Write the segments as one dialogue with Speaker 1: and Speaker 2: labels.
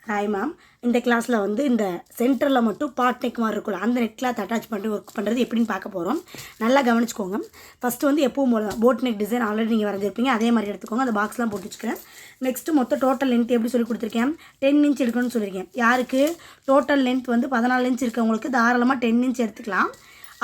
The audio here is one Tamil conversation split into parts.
Speaker 1: Hi ma'am. இந்த கிளாஸில் வந்து இந்த சென்டரில் மட்டும் பாட் நெக் மாதிரி இருக்கும்ல, அந்த நெக் கிளாத் அட்டாச் பண்ணி ஒர்க் பண்ணுறது எப்படின்னு பார்க்க போகிறோம். நல்லா கவனிச்சுக்கோங்க. ஃபஸ்ட்டு வந்து எப்பவும் போல தான் போட் நெக் டிசைன் ஆல்ரெடி நீங்கள் வரைஞ்சிருப்பீங்க, அதே மாதிரி எடுத்துக்கோங்க. அந்த பாக்ஸ்லாம் போட்டு வச்சுக்கிறேன். நெக்ஸ்ட்டு மொத்தம் டோட்டல் லென்த் எப்படி சொல்லி கொடுத்துருக்கேன், 10 இன்ச் எடுக்கணும்னு சொல்லியிருக்கேன். யாருக்கு டோட்டல் லென்த் வந்து 14 இன்ச் இருக்கவங்களுக்கு தாராளமாக 10 இன்ச் எடுத்துக்கலாம்.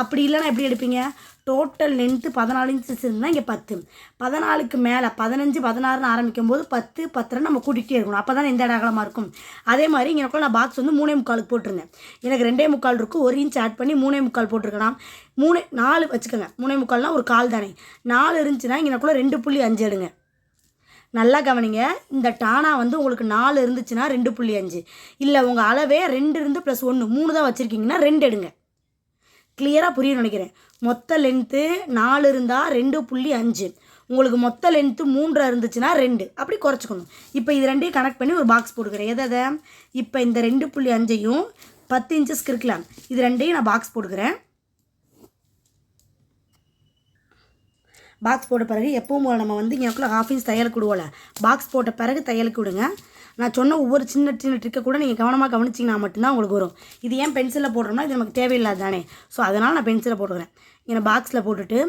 Speaker 1: அப்படி இல்லைனா எப்படி எடுப்பீங்க, டோட்டல் லென்த்து 14 இன்ச்சஸ் இருந்தால் இங்கே 10, 14க்கு மேலே 15, 16ன்னு ஆரம்பிக்கும் போது 10, 10 நம்ம கூட்டிகிட்டே இருக்கணும். அப்போ தான் இந்த அகலமாக இருக்கும். அதே மாதிரி இங்கே நான் பாக்ஸ் வந்து 3.25 போட்டிருந்தேன். எனக்கு 2.25 இருக்கும், 1 இன்ச் ஆட் பண்ணி 3.25 போட்டிருக்கலாம். 4 வச்சுக்கோங்க. 3.25னா ஒரு கால் தானே. 4 இருந்துச்சுன்னா இங்கே 2.5 எடுங்க. நல்லா கவனிங்க. இந்த டானா வந்து உங்களுக்கு 4 இருந்துச்சுன்னா 2.5, இல்லை உங்கள் அளவே 2 இருந்து +1 3 தான் வச்சுருக்கீங்கன்னா 2 எடுங்க. கிளியராக புரியும் நினைக்கிறேன். மொத்த லென்த்து 4 இருந்தால் 2.5, உங்களுக்கு மொத்த லென்த்து 3 இருந்துச்சுன்னா 2, அப்படி குறைச்சிக்கணும். இப்போ இது ரெண்டையும் கனெக்ட் பண்ணி ஒரு பாக்ஸ் போட்டுக்கிறேன். எதை இப்போ இந்த 2.5ஐயும் 10 இன்ச்சஸ்க்கு இருக்கலாம், இது ரெண்டையும் நான் பாக்ஸ் போட்டுக்கிறேன். பாக்ஸ் போட்ட பிறகு எப்பவும் போல் நம்ம வந்து இங்கே 1/2 இன்ச் தையலுக்கு விடுவோம்ல, பாக்ஸ் போட்ட பிறகு தையலுக்கு விடுங்க. நான் சொன்ன ஒவ்வொரு சின்ன ட்ரிக்கை கூட நீங்கள் கவனமாக கவனிச்சிங்கன்னா மட்டும்தான் உங்களுக்கு வரும். இது ஏன் பென்சிலில் போடுறோம்னா இது நமக்கு தேவையில்லாது தானே. ஸோ அதனால் நான் பென்சிலில் போட்டுக்கிறேன். இங்கே பாக்ஸில் போட்டுட்டு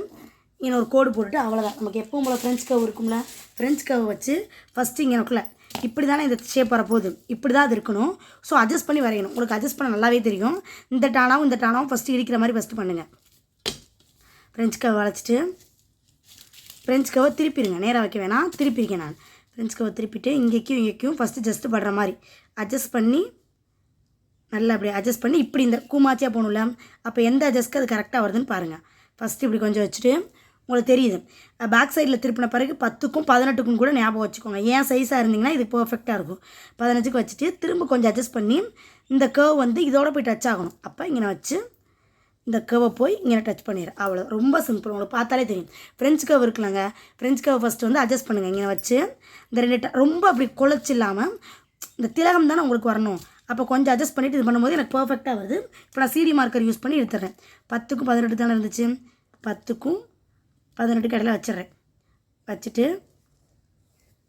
Speaker 1: இங்கே ஒரு கோடு போட்டுட்டு அவ்வளோதான். நமக்கு எப்பவும் போல் ஃப்ரெஞ்ச் கர்வ் இருக்கும்ல, ஃப்ரெஞ்ச் கர்வ் வச்சு ஃபஸ்ட்டு இங்கே இப்படி தானே இந்த ஷேப் வரப்போகுது, இப்படி தான் அது இருக்கணும். ஸோ அட்ஜஸ்ட் பண்ணி வரையணும். உங்களுக்கு அட்ஜஸ்ட் பண்ண நல்லாவே தெரியும். இந்த டானாவும் ஃபஸ்ட்டு இடிக்கிற மாதிரி ஃபஸ்ட்டு பண்ணுங்கள். ஃப்ரெஞ்ச் கர்வ் வளைச்சிட்டு ஃப்ரெஞ்ச் கர்வை திருப்பிடுங்க. நேராக வைக்க வேணாம், திருப்பியிருக்கேன் நான். ஃப்ரெஞ்ச் கர்வை திருப்பிட்டு இங்கேக்கும் ஃபஸ்ட்டு ஜஸ்ட்டு படுற மாதிரி அட்ஜஸ்ட் பண்ணி நல்லா அப்படி அட்ஜஸ்ட் பண்ணி இப்படி இந்த கூமாச்சியாக போகணும்ல, அப்போ எந்த அட்ஜஸ்ட்க்கு அது கரெக்டாக வருதுன்னு பாருங்கள். ஃபஸ்ட்டு இப்படி கொஞ்சம் வச்சுட்டு உங்களுக்கு தெரியுது. பேக் சைடில் திருப்பின பிறகு 10க்கும் 18க்கும் கூட ஞாபகம் வச்சுக்கோங்க. ஏன் சைஸாக இருந்தீங்கன்னா இது பர்ஃபெக்டாக இருக்கும். 15க்கு வச்சுட்டு திரும்ப கொஞ்சம் அட்ஜஸ்ட் பண்ணி இந்த கர்வ் வந்து இதோட போய் டச் ஆகணும். அப்போ இங்கே வச்சு இந்த கர்வை போய் இங்கே டச் பண்ணிடுறேன். அவ்வளோ, ரொம்ப சிம்பிள். உங்களுக்கு பார்த்தாலே தெரியும். ஃப்ரெஞ்ச் கர்வ் இருக்குல்லங்க, ஃப்ரெஞ்ச் கர்வ் ஃபஸ்ட்டு வந்து அட்ஜஸ்ட் பண்ணுங்கள். இங்கே வச்சு இந்த 2 ரொம்ப அப்படி குழச்சி இல்லாமல் இந்த திலகம் தானே உங்களுக்கு வரணும். அப்போ கொஞ்சம் அட்ஜஸ்ட் பண்ணிவிட்டு இது பண்ணும்போது எனக்கு பர்ஃபெக்டாக வருது. இப்போ நான் CD மார்க்கர் யூஸ் பண்ணி எடுத்துடுறேன். 10க்கும் 18 தானே இருந்துச்சு, 10க்கும் 18க்கு இடையில வச்சிடுறேன். வச்சுட்டு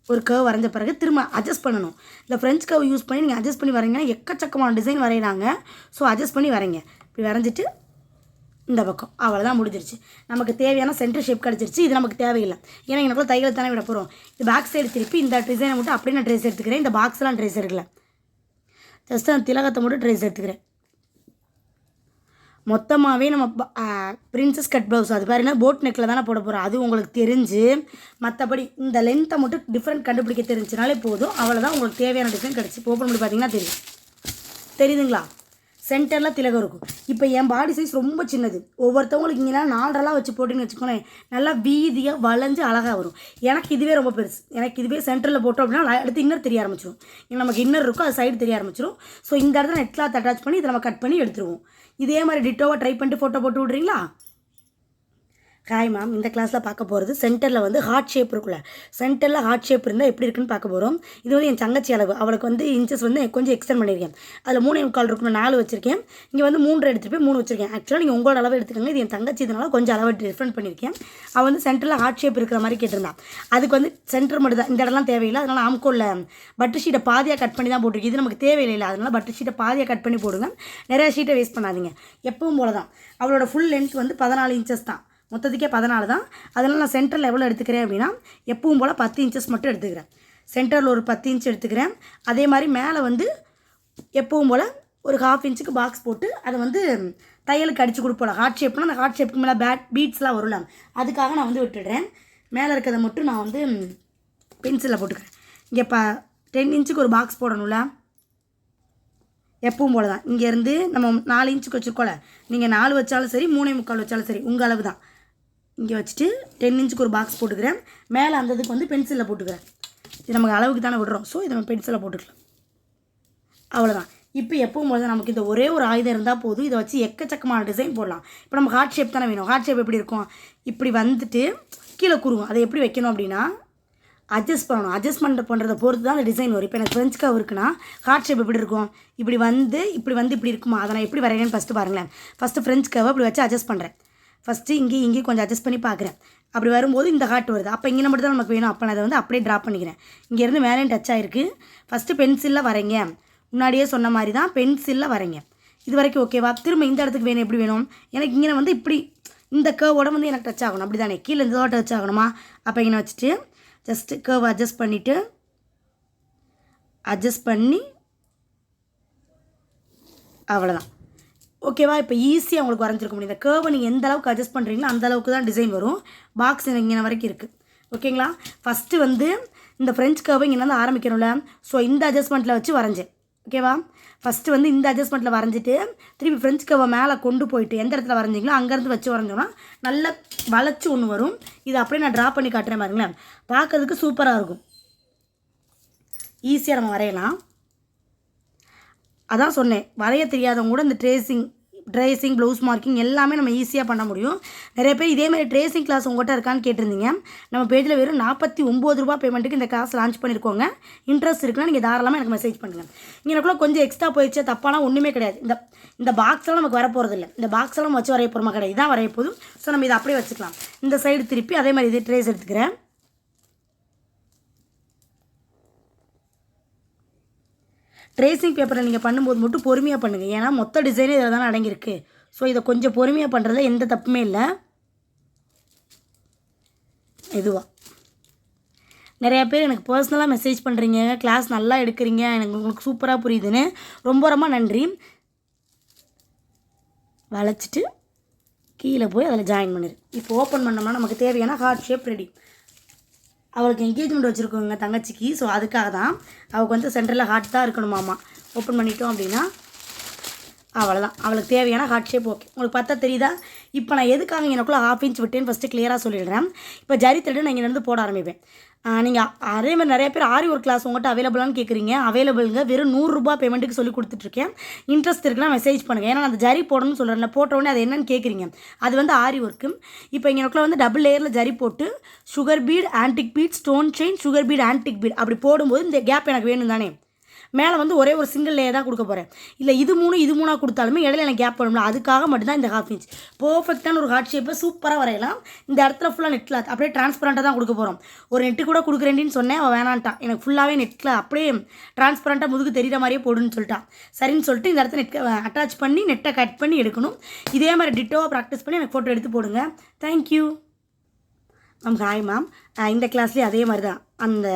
Speaker 1: ஒரு கர்வ் வரைஞ்ச பிறகு திரும்ப அட்ஜஸ்ட் பண்ணணும். இந்த ஃப்ரெஞ்ச் கர்வ் யூஸ் பண்ணி நீங்கள் அட்ஜஸ்ட் பண்ணி வரைங்கன்னா எக்கச்சக்கமான டிசைன் வரைகிறாங்க. ஸோ அட்ஜஸ்ட் பண்ணி வரைங்க. இப்படி வரைஞ்சிட்டு இந்த பக்கம் அவ்வளோதான், முடிஞ்சிருச்சு. நமக்கு தேவையான சென்டர் ஷேப் கிடச்சிருச்சு. இது நமக்கு தேவையில்லை, ஏன்னா எனக்குள்ள தையல் தானே விட போகிறோம். இது பேக் சைடு திருப்பி இந்த டிசைனை மட்டும் அப்படியே நான் ட்ரேஸ் எடுத்துக்கிறேன். இந்த பாக்ஸ்லாம் ட்ரேஸ் எடுக்கல, ஜஸ்ட் அந்த திலகத்தை மட்டும் ட்ரேஸ் எடுத்துக்கிறேன். மொத்தமாகவே நம்ம பிரின்சஸ் கட் ப்ளவுஸ் அது பாருங்க போட் நெக்கில் தானே போட போகிறோம். அது உங்களுக்கு தெரிஞ்சு மற்றபடி இந்த லென்த்தை மட்டும் டிஃப்ரெண்ட் கண்டுபிடிக்க தெரிஞ்சுனாலே போதும். அவ்வளோதான், உங்களுக்கு தேவையான டிசைன் கிடச்சி. ஓப்பன் பண்ணி பார்த்தீங்கன்னா தெரியுதுங்களா, சென்டரில் திலகம் இருக்கும். இப்போ என் பாடி சைஸ் ரொம்ப சின்னது. ஒவ்வொருத்தவங்களுக்கு இங்கே 4.5 வச்சு போட்டிங்கன்னு வச்சுக்கோங்களேன், நல்லா வீதியாக வளைஞ்சு அழகாக வரும். எனக்கு இதுவே ரொம்ப பெருசு. எனக்கு இதுவே சென்டரில் போட்டோம் அப்படின்னா அடுத்து இன்னர் தெரிய ஆரம்பிச்சிடும். நமக்கு இன்னர் இருக்கும், அது சைடு தெரிய ஆரம்பிச்சிடும். ஸோ இந்த இடத்துல நெட் கிளாத் அட்டாச் பண்ணி இதை நம்ம கட் பண்ணி எடுத்துருவோம். இதே மாதிரி டிட்டோவாக ட்ரை பண்ணிட்டு ஃபோட்டோ போட்டு விட்றீங்களா? Hi ma'am. இந்த கிளாஸில் பார்க்க போகிறது சென்டரில் வந்து ஹார்ட் ஷேப் இருக்குல்ல, சென்டரில் ஹார்ட் ஷேப் இருந்தால் எப்படி இருக்குன்னு பார்க்க போகிறோம். இது வந்து என் தங்கச்சி அளவு. அவளுக்கு வந்து இன்ச்சஸ் வந்து கொஞ்சம் எக்ஸ்டெண்ட் பண்ணியிருக்கேன். அதில் 3.25 இருக்கும், 4 வச்சுருக்கேன். இங்கே வந்து 3 எடுத்துகிட்டு போய் 3 வச்சுருக்கேன். ஆக்சுவலாக நீங்கள் உங்களோட அளவு எடுத்துக்கோங்க. இது என் தங்கச்சி, இதனால் கொஞ்சம் அளவு டிஃப்ரெண்ட் பண்ணியிருக்கேன். அவள் வந்து சென்டரில் ஹார்ட் ஷேப் இருக்கிற மாதிரி கேட்டிருந்தான். அதுக்கு வந்து சென்டர் மட்டும் தான், இந்த இடம்லாம் தேவையில்லை. அதனால் ஆம்கோலில் பட்டர் ஷீட்டை பாதியாக கட் பண்ணி தான் போட்டிருக்கு. இது நமக்கு தேவையில்லை, அதனால் பட்டர் ஷீட்டை பாதியாக கட் பண்ணி போடுங்க. நிறையா ஷீட்டை வேஸ்ட் பண்ணாதீங்க. எப்பவும் போல தான் அவளோட ஃபுல் லென்த் வந்து 14 இன்ச்சஸ் தான், மொத்தத்துக்கே 14 தான். அதனால் நான் சென்டரில் எவ்வளோ எடுத்துக்கிறேன் அப்படின்னா எப்பவும் போல் 10 இன்ச்சஸ் மட்டும் எடுத்துக்கிறேன். சென்டரில் ஒரு 10 இன்ச் எடுத்துக்கிறேன். அதே மாதிரி மேலே வந்து எப்பவும் போல் ஒரு 1/2 இன்ச்சுக்கு பாக்ஸ் போட்டு அதை வந்து தையலுக்கு அடித்து கொடுப்போம். ஹார்ட் ஷேப்னால் அந்த ஹார்ட் ஷேப்புக்கு மேலே பீட்ஸ்லாம் வரலாம், அதுக்காக நான் வந்து விட்டுடுறேன். மேலே இருக்கிறத மட்டும் நான் வந்து பென்சிலில் போட்டுக்கிறேன். இங்கே 10 இன்ச்சுக்கு ஒரு பாக்ஸ் போடணும்ல, எப்பவும் போல தான். இங்கேருந்து நம்ம 4 இன்ச்சுக்கு வச்சுருக்கோம்ல, நீங்கள் 4 வச்சாலும் சரி 3.25 வச்சாலும் சரி உங்கள் அளவு தான். இங்கே வச்சுட்டு 10 இன்ச்சுக்கு ஒரு பாக்ஸ் போட்டுக்கிறேன். மேலே அந்த இதுக்கு வந்து பென்சிலில் போட்டுக்கிறேன். இது நமக்கு அளவுக்கு தானே விடுறோம், ஸோ இதை நம்ம பென்சிலில் போட்டுக்கலாம். அவ்வளோதான். இப்போ எப்பவும் போது நமக்கு இந்த ஒரே ஒரு ஆயுதம் இருந்தால் போதும். இதை வச்சு எக்கச்சக்கமான டிசைன் போடலாம். இப்போ நம்ம ஹார்ட் ஷேப் தானே வேணும். ஹார்ட் ஷேப் எப்படி இருக்கும், இப்படி வந்துட்டு கீழே குறுகும். அதை எப்படி வைக்கணும் அப்படின்னா அட்ஜஸ்ட் பண்ணணும். அட்ஜஸ்ட்மெண்ட் பண்ணுறதை பொறுத்து தான் அந்த டிசைன் வரும். இப்போ எனக்கு ஃப்ரெஞ்ச் கர்வ் இருக்குன்னா ஹார்ட் ஷேப் எப்படி இருக்கும், இப்படி வந்து இப்படி இருக்குமா, அதை நான் எப்படி வரைகிறேன்னு ஃபஸ்ட்டு பாருங்களேன். ஃபஸ்ட்டு ஃப்ரெஞ்ச் கர்வை இப்படி வச்சு அட்ஜஸ்ட் பண்ணுறேன். ஃபஸ்ட்டு இங்கேயும் கொஞ்சம் அட்ஜஸ்ட் பண்ணி பார்க்குறேன். அப்படி வரும்போது இந்த ஹார்ட் வருது. அப்போ இங்கே மட்டும் தான் நமக்கு வேணும். அப்போ நான் அதை வந்து அப்படியே ட்ராப் பண்ணிக்கிறேன். இங்கேருந்து மேலேயும் டச் ஆகிருக்கு. ஃபஸ்ட்டு பென்சிலில் வரைங்க. முன்னாடியே சொன்ன மாதிரி தான் பென்சிலில் வரைங்க. இது வரைக்கும் ஓகேவா? திரும்ப இந்த இடத்துக்கு வேணும், எப்படி வேணும்? எனக்கு இங்கே வந்து இப்படி இந்த கர்வோட வந்து எனக்கு டச் ஆகணும், அப்படி தானே? கீழே இந்த டச் ஆகணுமா? அப்போ இங்கே வச்சுட்டு ஜஸ்ட்டு கர்வ் அட்ஜஸ்ட் பண்ணிவிட்டு அவ்வளோதான். ஓகேவா? இப்போ ஈஸியாக உங்களுக்கு வரைஞ்சிருக்க முடியும். இந்த கர்வை நீங்கள் எந்த அளவுக்கு அட்ஜஸ்ட் பண்ணுறீங்களோ அந்த அளவுக்கு தான் டிசைன் வரும். பாக்ஸ் இங்கே வரைக்கும் இருக்குது. ஓகேங்களா? ஃபஸ்ட்டு வந்து இந்த ஃப்ரெஞ்ச் கர்வை இங்கே வந்து ஆரம்பிக்கணும்ல. ஸோ இந்த அட்ஜஸ்ட்மெண்ட்டில் வச்சு வரைஞ்சேன். ஓகேவா? ஃபஸ்ட்டு வந்து இந்த அட்ஜஸ்ட்மெண்ட்டில் வரைஞ்சிட்டு திருப்பி ஃப்ரெஞ்ச் கர்வை மேலே கொண்டு போயிட்டு எந்த இடத்துல வரைஞ்சிங்களோ அங்கேருந்து வச்சு வரைஞ்சோன்னா நல்லா வளைச்சி ஒன்று வரும். இதை அப்படியே நான் ட்ரா பண்ணி காட்டுறேன் பாருங்களேன். பார்க்கறதுக்கு சூப்பராக இருக்கும். ஈஸியாக நம்ம வரையலாம். அதான் சொன்னேன், வரைய தெரியாதவங்க கூட இந்த ட்ரேசிங் ப்ளவுஸ் மார்க்கிங் எல்லாமே நம்ம ஈஸியாக பண்ண முடியும். நிறைய பேர் இதேமாதிரி ட்ரேசிங் கிளாஸ் உங்கள்கிட்ட இருக்கான்னு கேட்டிருந்தீங்க. நம்ம பேஜில் வெறும் 49 ரூபா பேமெண்ட்டுக்கு இந்த கிளாஸ் லான்ச் பண்ணியிருக்கோங்க. இன்ட்ரெஸ்ட் இருக்குன்னா நீங்கள் தாராளமாக எனக்கு மெசேஜ் பண்ணுங்கள். இங்கேக்குள்ளே கொஞ்சம் எக்ஸ்ட்ரா போயிடுச்சு, தப்பானா ஒன்றுமே கிடையாது. இந்த பாக்ஸ்லாம் நமக்கு வரப்போகிறது இல்லை. இந்த பாக்ஸ்லாம் நம்ம வச்சு வரைய போகிறோமா கிடையாது, இதான் வரைய போதும். ஸோ நம்ம இதை அப்படியே வச்சுக்கலாம். இந்த சைடு திருப்பி அதே மாதிரி இதே ட்ரேஸ் எடுத்துக்கிறேன். ட்ரேசிங் பேப்பரில் நீங்கள் பண்ணும்போது மட்டும் பொறுமையாக பண்ணுங்கள். ஏன்னா மொத்த டிசைனே இதில் தானே அடங்கியிருக்கு. ஸோ இதை கொஞ்சம் பொறுமையாக பண்ணுறதுல எந்த தப்புமே இல்லை. இதுவாக நிறையா பேர் எனக்கு பர்சனலாக மெசேஜ் பண்ணுறீங்க, கிளாஸ் நல்லா எடுக்கிறீங்க, எனக்கு உங்களுக்கு சூப்பராக புரியுதுன்னு. ரொம்ப ரொம்ப நன்றி. வளைச்சிட்டு கீழே போய் அதில் ஜாயின் பண்ணிடு. இப்போ ஓப்பன் பண்ணோம்னா நமக்கு தேவையான ஹார்ட் ஷேப் ரெடி. அவளுக்கு என்கேஜ்மெண்ட் வச்சுருக்கோங்க தங்கச்சிக்கு. ஸோ அதுக்காக தான் அவளுக்கு வந்து சென்டரில் ஹார்ட் தான் இருக்கணுமாம்மா. ஓப்பன் பண்ணிட்டோம் அப்படின்னா அவ்வளோதான், அவளுக்கு தேவையான ஹார்ட் ஷேப். ஓகே, உங்களுக்கு பார்த்தா தெரியுதா? இப்போ நான் எதுக்காக எனக்குள்ளே 1/2 இன்ச் விட்டேன்னு ஃபஸ்ட்டு கிளியராக சொல்லிடுறேன். இப்போ ஜரி த்ரெட்டு நான் இங்கேருந்து போட ஆரம்பிப்பேன். நீங்கள் அதே மாதிரி நிறைய பேர் ஆரி ஒர்க் கிளாஸ் உங்கள்கிட்ட அவைலபிளான்னு கேட்குறீங்க. அவைலபிளுங்க, வெறும் 100 ரூபா பேமெண்ட்டுக்கு சொல்லி கொடுத்துட்ருக்கேன். இன்ட்ரெஸ்ட் இருக்குன்னா மெசேஜ் பண்ணுங்கள். ஏன்னா அந்த ஜரி போடணும்னு சொல்கிறேன்ல, போட்டோடனே அது என்னன்னு கேட்குறீங்க. அது வந்து ஆரி ஒர்க்கு. இப்போ இங்கேக்குள்ளே வந்து டபுள் லேயரில் ஜரி போட்டு sugar beat, antique beat, stone chain, sugar beat, antique beat அப்படி போடும்போது இந்த கேப் எனக்கு வேணும் தானே. மேலே வந்து ஒரே ஒரு சிங்கிள் லேயர் தான் கொடுக்க போகிறேன். இல்லை இது 3 கொடுத்தாலுமே இடையில எனக்கு கேப் பண்ணும்ல, அதுக்காக மட்டும்தான் இந்த 1/2 இன்ச். பர்ஃபெக்டான ஒரு ஹார்ட் ஷேப்பை சூப்பராக வரையலாம். இந்த இடத்துல ஃபுல்லாக நெட் கிளாத் அப்படியே டிரான்ஸ்பரண்ட்டாக தான் கொடுக்க போகிறோம். ஒரு நெட்டு கூட கொடுக்குறேன்னு சொன்னேன், அவள் வேணான்ட்டான். எனக்கு ஃபுல்லாகவே நெட்டில் அப்படியே டிரான்ஸ்பரண்ட்டாக முதுகு தெரிகிற மாதிரியே போடுன்னு சொல்லிட்டான். சரின்னு சொல்லிட்டு இந்த இடத்துல நெட் அட்டாச் பண்ணி நெட்டை கட் பண்ணி எடுக்கணும். இதே மாதிரி டிட்டோவாக ப்ராக்டிஸ் பண்ணி எனக்கு ஃபோட்டோ எடுத்து போடுங்க. Thank you ma'am. Hi ma'am. இந்த கிளாஸ்லேயே அதே மாதிரி தான் அந்த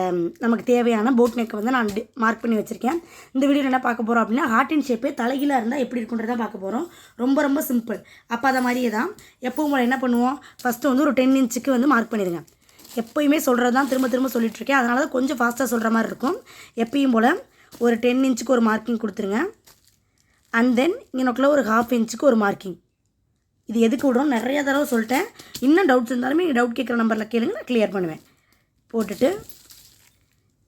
Speaker 1: நமக்கு தேவையான போட் நெக்கை வந்து நான் மார்க் பண்ணி வச்சுருக்கேன். இந்த வீடியோவில் என்ன பார்க்க போகிறோம் அப்படின்னா, ஹார்ட் இன் ஷேப்பே தலைகீழாக இருந்தால் எப்படி இருக்குன்றதான் பார்க்க போகிறோம். ரொம்ப ரொம்ப சிம்பிள். அப்போ அதை மாதிரியே தான் எப்பவும் போல் என்ன பண்ணுவோம், ஃபஸ்ட்டு வந்து ஒரு 10 இன்ச்சுக்கு வந்து மார்க் பண்ணிடுங்க. எப்போயுமே சொல்கிறது தான் திரும்ப திரும்ப சொல்லிட்டுருக்கேன், அதனால தான் கொஞ்சம் ஃபாஸ்ட்டாக சொல்கிற மாதிரி இருக்கும். எப்பயும் போல் ஒரு 10 இன்ச்சுக்கு ஒரு மார்க்கிங் கொடுத்துருங்க. அண்ட் தென் இங்கனக்குள்ளே ஒரு 1/2 இன்ச்சுக்கு ஒரு மார்க்கிங். இது எதுக்கு விடுறோம் நிறையா தடவை சொல்லிட்டேன். இன்னும் டவுட்ஸ் இருந்தாலுமே நீங்கள் டவுட் கேட்குற நம்பரில் கேளுங்க, நான் கிளியர் பண்ணுவேன். போட்டுட்டு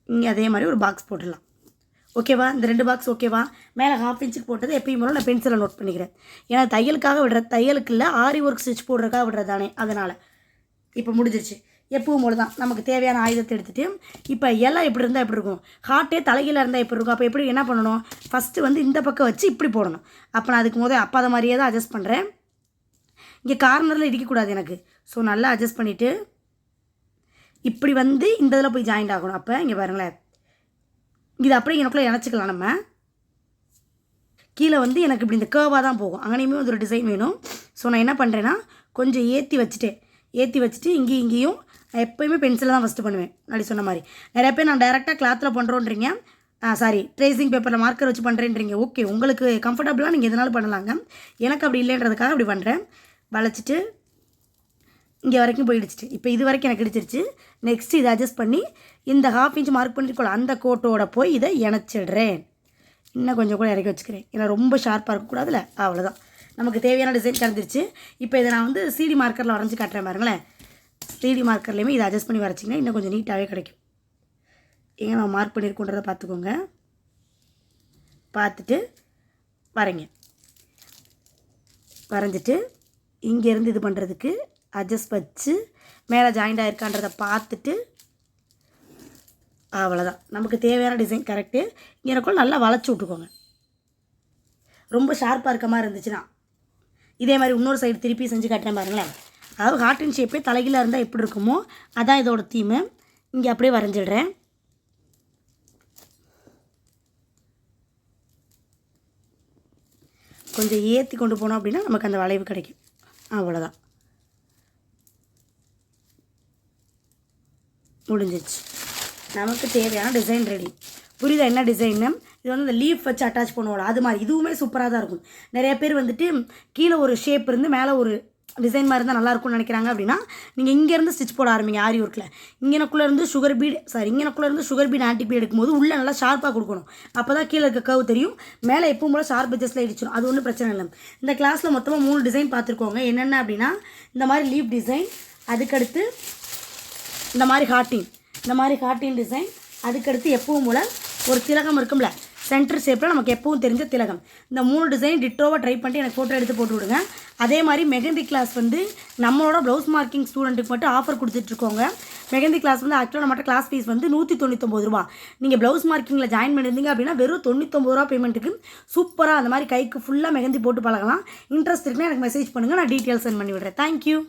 Speaker 1: இங்கே அதே மாதிரி ஒரு பாக்ஸ் போட்டுடலாம். ஓகேவா? இந்த 2 பாக்ஸ் ஓகேவா? மேலே 1/2 இன்ச்சுக்கு போட்டது எப்பயும் போல நான் பென்சிலில் நோட் பண்ணிக்கிறேன். ஏன்னா தையலுக்காக விடுற, தையலுக்கு இல்லை ஆரி ஒர்க் ஸ்டிச் போடுறதுக்காக விடுறதானே, அதனால். இப்போ முடிஞ்சிருச்சு. எப்பவும் போல தான் நமக்கு தேவையான ஆயுதத்தை எடுத்துகிட்டு, இப்போ எல்லாம் எப்படி இருந்தால் எப்படி இருக்கும், ஹார்ட்டே தலைகீழ இருந்தால் எப்படி இருக்கும். அப்போ எப்படி என்ன பண்ணணும், ஃபஸ்ட்டு வந்து இந்த பக்கம் வச்சு இப்படி போடணும். அப்போ நான் அதுக்கு அப்போ அதை மாதிரியே தான் அட்ஜஸ்ட் பண்ணுறேன். இங்கே கார்னரில் இடிக்கக்கூடாது எனக்கு. ஸோ நல்லா அட்ஜஸ்ட் பண்ணிவிட்டு இப்படி வந்து இந்த இதில் போய் ஜாயிண்ட் ஆகணும். அப்போ இங்கே பாருங்களேன், இது அப்படியே எனக்குள்ளே இணைச்சிக்கலாம். நம்ம கீழே வந்து எனக்கு இப்படி இந்த கேர்வாக தான் போகும். அங்கேயுமே வந்து ஒரு டிசைன் வேணும். ஸோ நான் என்ன பண்ணுறேன்னா கொஞ்சம் ஏற்றி வச்சுட்டு இங்கேயும் நான் எப்போயுமே பென்சிலில் தான் ஃபஸ்ட்டு பண்ணுவேன். அப்படி சொன்ன மாதிரி நிறைய பேர் நான் டைரெக்டாக கிளாத்தில் பண்ணுறோன்றீங்க, ட்ரேசிங் பேப்பரில் மார்க்கர் வச்சு பண்ணுறேன்றீங்க. ஓகே, உங்களுக்கு கம்ஃபர்டபுளாக நீங்கள் எதனாலும் பண்ணலாங்க. எனக்கு அப்படி இல்லைன்றதுக்காக அப்படி பண்ணுறேன். வளைச்சிட்டு இங்கே வரைக்கும் போயிடுச்சு. இப்போ இது வரைக்கும் எனக்கு கிடச்சிருச்சு. நெக்ஸ்ட்டு இதை அட்ஜஸ்ட் பண்ணி இந்த 1/2 இன்ச் மார்க் பண்ணிருக்கோம் அந்த கோட்டோட போய் இதை இணைச்சிடுறேன். இன்னும் கொஞ்சம் கூட இறக்கி வச்சுக்கிறேன், ஏன்னா ரொம்ப ஷார்ப்பாக இருக்கக்கூடாதுல்ல. அவ்வளோதான், நமக்கு தேவையான டிசைன் கிடந்துருச்சு. இப்போ இதை நான் வந்து CD மார்க்கரில் வரைஞ்சி காட்டுறேன் பாருங்களேன். CD மார்க்கர்லேயுமே இதை அட்ஜஸ்ட் பண்ணி வரைச்சிங்கன்னா இன்னும் கொஞ்சம் நீட்டாகவே கிடைக்கும். ஏங்க நம்ம மார்க் பண்ணியிருக்கோன்றதை பார்த்துக்கோங்க. பார்த்துட்டு வரைஞ்சிட்டு இங்கேருந்து இது பண்ணுறதுக்கு அட்ஜஸ்ட் வச்சு மேலே ஜாயிண்ட் ஆகிருக்கான்றதை பார்த்துட்டு அவ்வளோதான், நமக்கு தேவையான டிசைன் கரெக்டு. இங்கேக்குள்ள நல்லா வளைச்சி விட்டுக்கோங்க. ரொம்ப ஷார்ப்பாக இருக்க மாதிரி இருந்துச்சுன்னா இதே மாதிரி இன்னொரு சைடு திருப்பி செஞ்சு காட்டுறேன் பாருங்களேன். அதாவது ஹார்ட் இன் ஷேப்பே தலைகீழாக இருந்தால் எப்படி இருக்குமோ அதான் இதோட தீமு. இங்கே அப்படியே வரைஞ்சிடுறேன். கொஞ்சம் ஏற்றி கொண்டு போனோம் அப்படின்னா நமக்கு அந்த வளைவு கிடைக்கும். அவ்வளோதான், முடிஞ்சிச்சு. நமக்கு தேவையான டிசைன் ரெடி. புரியுதா என்ன டிசைன்னு? இது வந்து இந்த லீஃப் வச்சு அட்டாச் பண்ணுவோம்ல, அது மாதிரி இதுவுமே சூப்பராக தான் இருக்கும். நிறைய பேர் வந்துட்டு கீழே ஒரு ஷேப் இருந்து மேலே ஒரு டிசைன் மாதிரி இருந்தால் நல்லாயிருக்கும்னு நினைக்கிறாங்க. அப்படின்னா நீங்கள் இங்கேருந்து ஸ்டிச் போட ஆரம்பிங்க. ஆரி ஒர்க்கில் இங்கனக்குள்ளேருந்து சுகர் பீட் ஆன்டி பீட் எடுக்கும்போது உள்ளே நல்லா ஷார்ப்பாக கொடுக்கணும். அப்போ தான் கீழே இருக்க கர்வ் தெரியும். மேலே எப்பவும் போல் ஷார்ப் எட்ஜஸில் இடிச்சிடும். அது ஒன்றும் பிரச்சனை இல்லை. இந்த கிளாஸில் மொத்தமாக 3 டிசைன் பார்த்துருக்கோங்க. என்னென்ன அப்படின்னா இந்த மாதிரி லீஃப் டிசைன், அதுக்கடுத்து இந்த மாதிரி ஹார்ட்டின் டிசைன், அதுக்கடுத்து எப்பவும் போல் ஒரு திலகம் இருக்கும்ல சென்டர் ஷேப்பில் நமக்கு எப்பவும் தெரிஞ்ச திலகம். இந்த 3 டிசைன் டிட்டோவாக ட்ரை பண்ணிட்டு எனக்கு ஃபோட்டோ எடுத்து போட்டு விடுங்க. அதே மாதிரி மெஹந்தி கிளாஸ் வந்து நம்மளோட ப்ளவுஸ் மார்க்கிங் ஸ்டூடெண்ட்டுக்கு மட்டும் ஆஃபர் கொடுத்துட்ருக்கோங்க. மெஹந்தி கிளாஸ் வந்து ஆக்சுவலாக நம்மகிட்ட கிளாஸ் ஃபீஸ் வந்து 199 ரூபா. நீங்கள் ப்ளவுஸ் மார்க்கிங்கில் ஜாயின் பண்ணியிருந்தீங்க அப்படின்னா வெறும் 99 ரூபா பேமெண்ட்டுக்கு சூப்பராக அந்த மாதிரி கைக்கு ஃபுல்லாக மெஹந்தி போட்டு பழகலாம். இன்ட்ரெஸ்ட் இருக்குன்னா எனக்கு மெசேஜ் பண்ணுங்கள், நான் டீட்டெயில்ஸ் சென்ட் பண்ணி விடுறேன். தேங்க்யூ.